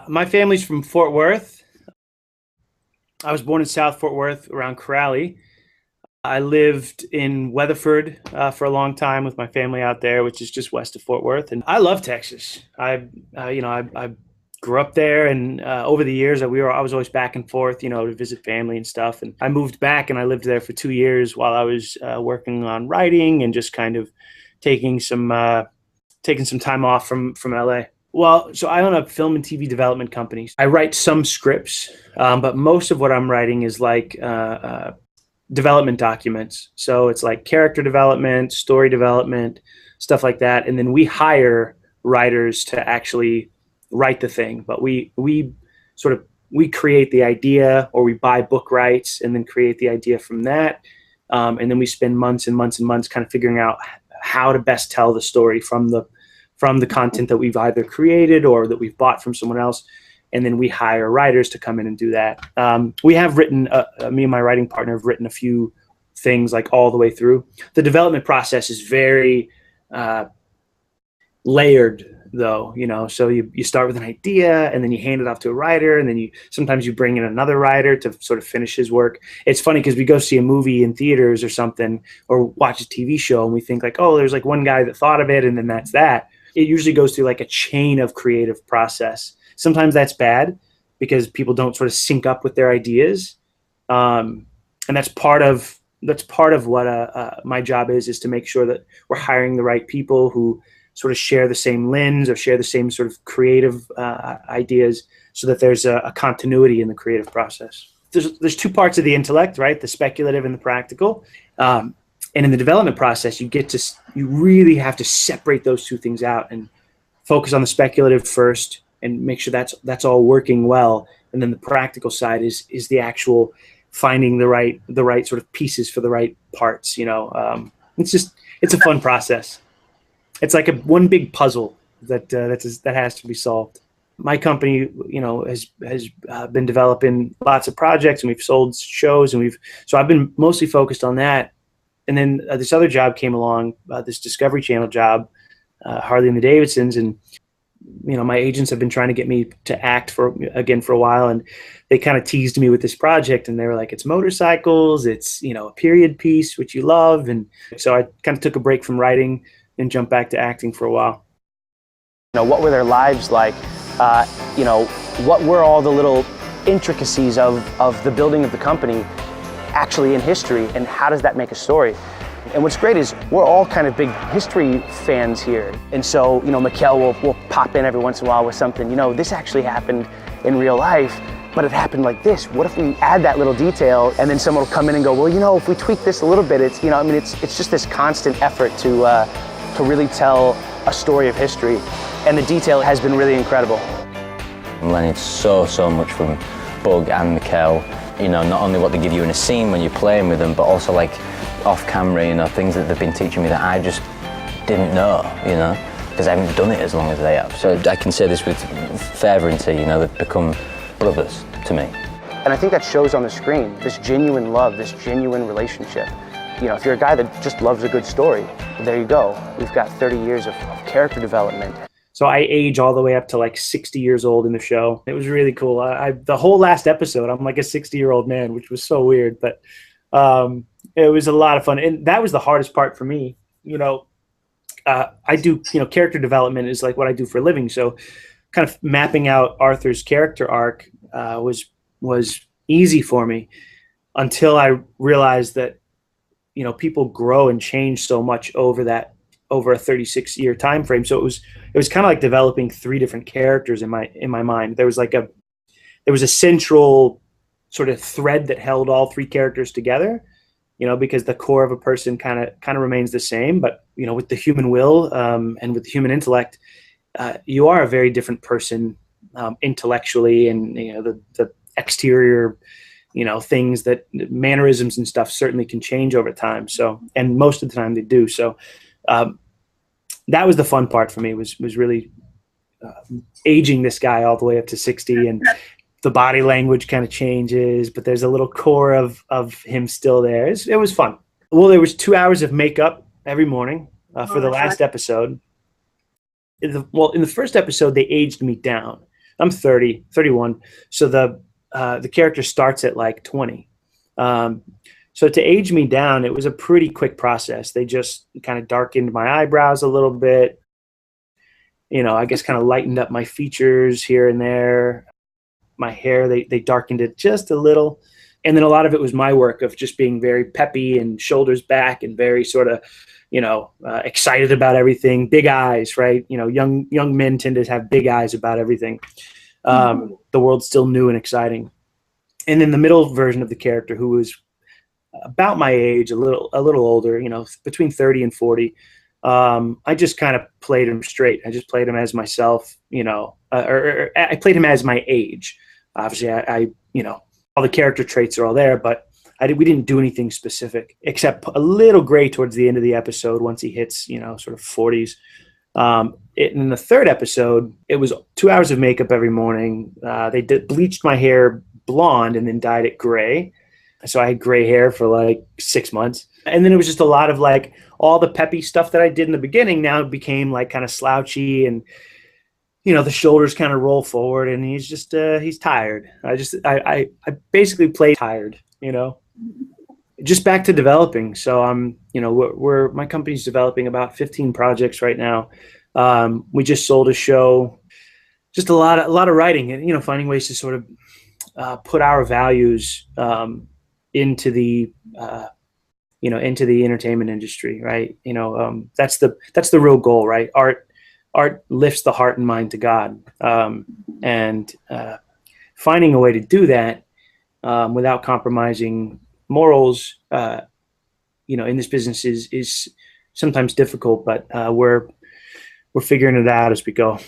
My family's from Fort Worth. I was born in South Fort Worth around Crowley. I lived in Weatherford for a long time with my family out there, which is just west of Fort Worth. And I love Texas. I grew up there, and over the years, I was always back and forth, to visit family and stuff. And I moved back, and I lived there for 2 years while I was working on writing and just kind of taking some taking some time off from LA. Well, so I own a film and TV development company. I write some scripts, but most of what I'm writing is like development documents. So it's like character development, story development, stuff like that. And then we hire writers to actually write the thing. But we create the idea, or we buy book rights and then create the idea from that. And then we spend months and months and months kind of figuring out how to best tell the story from the content that we've either created or that we've bought from someone else. And then we hire writers to come in and do that. We have written, me and my writing partner have written a few things like all the way through. The development process is very layered though, so you start with an idea and then you hand it off to a writer, and then sometimes you bring in another writer to sort of finish his work. It's funny because we go see a movie in theaters or something, or watch a TV show, and we think like, oh, there's like one guy that thought of it, and then that's that. It usually goes through like a chain of creative process. Sometimes that's bad because people don't sort of sync up with their ideas. And that's part of what my job is to make sure that we're hiring the right people who sort of share the same lens or share the same sort of creative ideas, so that there's a continuity in the creative process. There's two parts of the intellect, right? The speculative and the practical. And in the development process, you really have to separate those two things out and focus on the speculative first and make sure that's all working well. And then the practical side is the actual finding the right sort of pieces for the right parts. It's a fun process. It's like one big puzzle that has to be solved. My company, has been developing lots of projects, and we've sold shows, so I've been mostly focused on that. And then this other job came along, this Discovery Channel job, Harley and the Davidsons, and my agents have been trying to get me to act for a while, and they kind of teased me with this project, and they were like, it's motorcycles, it's a period piece, which you love. And so I kind of took a break from writing and jumped back to acting for a while. What were their lives like? What were all the little intricacies of the building of the company actually in history, and how does that make a story? And what's great is we're all kind of big history fans here. And so, Mikkel will pop in every once in a while with something, this actually happened in real life, but it happened like this. What if we add that little detail? And then someone will come in and go, well, if we tweak this a little bit, it's just this constant effort to really tell a story of history. And the detail has been really incredible. I'm learning so much from Bug and Mikkel. Not only what they give you in a scene when you're playing with them, but also like off camera, things that they've been teaching me that I just didn't know, because I haven't done it as long as they have. So I can say this with fervency, they've become brothers to me. And I think that shows on the screen, this genuine love, this genuine relationship. If you're a guy that just loves a good story, there you go. We've got 30 years of character development. So I age all the way up to like 60 years old in the show. It was really cool. The whole last episode, I'm like a 60-year-old man, which was so weird, but it was a lot of fun. And that was the hardest part for me. I do, character development is like what I do for a living. So kind of mapping out Arthur's character arc was easy for me until I realized that, people grow and change so much over a 36-year time frame. So it was kind of like developing three different characters in my mind. There was a central sort of thread that held all three characters together, because the core of a person kind of remains the same, but with the human will and with the human intellect, you are a very different person intellectually, and the exterior things, that mannerisms and stuff certainly can change over time. So, and most of the time they do. So that was the fun part for me, was really aging this guy all the way up to 60, and the body language kind of changes, but there's a little core of him still there. It was fun. Well, there was 2 hours of makeup every morning for the last episode. In the first episode, they aged me down. I'm 30, 31. So the character starts at like 20. Um, so to age me down, it was a pretty quick process. They just kind of darkened my eyebrows a little bit, I guess kind of lightened up my features here and there. My hair, they darkened it just a little. And then a lot of it was my work of just being very peppy and shoulders back and very sort of, excited about everything. Big eyes, right? Young men tend to have big eyes about everything. The world's still new and exciting. And then the middle version of the character, who was about my age, a little older, between 30 and 40. I just kind of played him straight. I just played him as myself, or I played him as my age. Obviously, I all the character traits are all there, but we didn't do anything specific except a little gray towards the end of the episode once he hits, sort of 40s. In the third episode, it was 2 hours of makeup every morning. They bleached my hair blonde and then dyed it gray. So I had gray hair for like 6 months. And then it was just a lot of like all the peppy stuff that I did in the beginning now became like kind of slouchy, and the shoulders kind of roll forward, and he's just he's tired. I basically play tired, just back to developing. So my company's developing about 15 projects right now. We just sold a show, just a lot of writing and, finding ways to sort of put our values into the into the entertainment industry, right? That's the real goal, right? Art lifts the heart and mind to God, and finding a way to do that without compromising morals, in this business is sometimes difficult, but we're figuring it out as we go.